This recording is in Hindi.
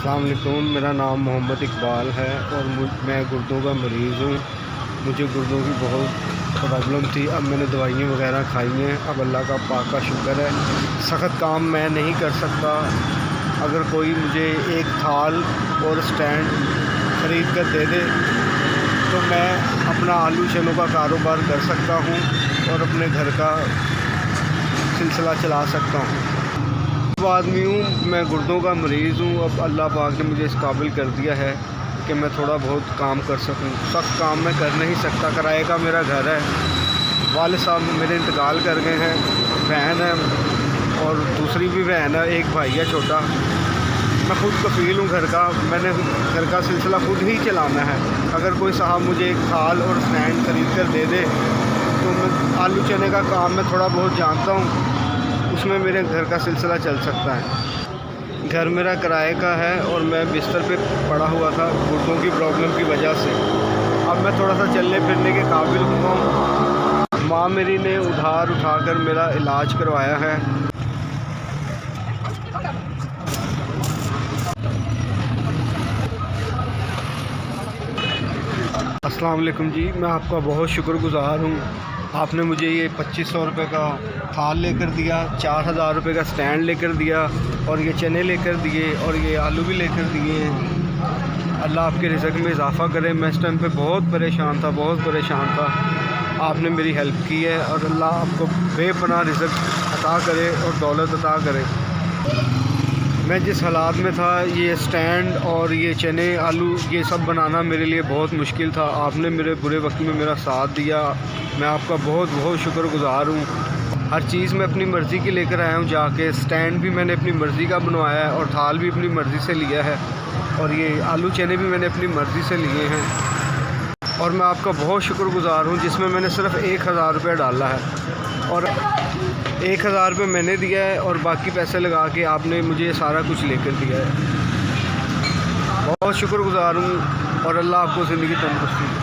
अस्सलाम वालेकुम। मेरा नाम मोहम्मद इकबाल है और मैं गुर्दों का मरीज़ हूँ। मुझे गुर्दों की बहुत प्रॉब्लम थी। अब मैंने दवाइयाँ वगैरह खाई हैं। अब अल्लाह का पाक का शुक्र है। सख्त काम मैं नहीं कर सकता। अगर कोई मुझे एक थाल और स्टैंड ख़रीद कर दे दे तो मैं अपना आलू चनों का कारोबार कर सकता हूँ और अपने घर का सिलसिला चला सकता हूँ। आदमी हूँ, मैं गुर्दों का मरीज़ हूँ। अब अल्लाह पाक ने मुझे इस काबिल कर दिया है कि मैं थोड़ा बहुत काम कर सकूँ। सख्त काम मैं कर नहीं सकता। किराए का मेरा घर है। वालिद साहब मेरे इंतकाल कर गए हैं। बहन है और दूसरी भी बहन है, एक भाई है छोटा। मैं खुद कफ़ील हूँ घर का। मैंने घर का सिलसिला खुद ही चलाना है। अगर कोई साहब मुझे एक थाल और स्टैंड ख़रीद कर दे दे तो मैं आलू चने का काम मैं थोड़ा बहुत जानता हूँ, उसमें मेरे घर का सिलसिला चल सकता है। घर मेरा किराए का है और मैं बिस्तर पे पड़ा हुआ था घुटनों की प्रॉब्लम की वजह से। अब मैं थोड़ा सा चलने फिरने के काबिल हुआ हूँ। माँ मेरी ने उधार उठाकर मेरा इलाज करवाया है। अस्सलाम वालेकुम जी, मैं आपका बहुत शुक्रगुज़ार हूँ। आपने मुझे ये 2500 रुपये का थाल लेकर दिया, 4000 रुपये का स्टैंड लेकर दिया और ये चने लेकर दिए और ये आलू भी लेकर दिए हैं। अल्लाह आपके रिज़्क़ में इजाफ़ा करे। मैं इस टाइम पे बहुत परेशान था। आपने मेरी हेल्प की है और अल्लाह आपको बेपनाह रिज़्क़ अता करे और दौलत अता करे। मैं जिस हालात में था, ये स्टैंड और ये चने आलू ये सब बनाना मेरे लिए बहुत मुश्किल था। आपने मेरे बुरे वक्त में मेरा साथ दिया। मैं आपका बहुत बहुत शुक्रगुज़ार हूँ। हर चीज़ मैं अपनी मर्ज़ी की लेकर आया हूँ जाके। स्टैंड भी मैंने अपनी मर्ज़ी का बनवाया है और थाल भी अपनी मर्ज़ी से लिया है और ये आलू चने भी मैंने अपनी मर्ज़ी से लिए हैं। और मैं आपका बहुत शुक्रगुज़ार हूँ, जिसमें मैंने सिर्फ़ 1000 रुपये डाला है और 1000 रुपये मैंने दिया है और बाकी पैसे लगा के आपने मुझे सारा कुछ लेकर दिया है। बहुत शुक्रगुज़ार हूँ और अल्लाह आपको ज़िंदगी तंदुरुस्ती दे।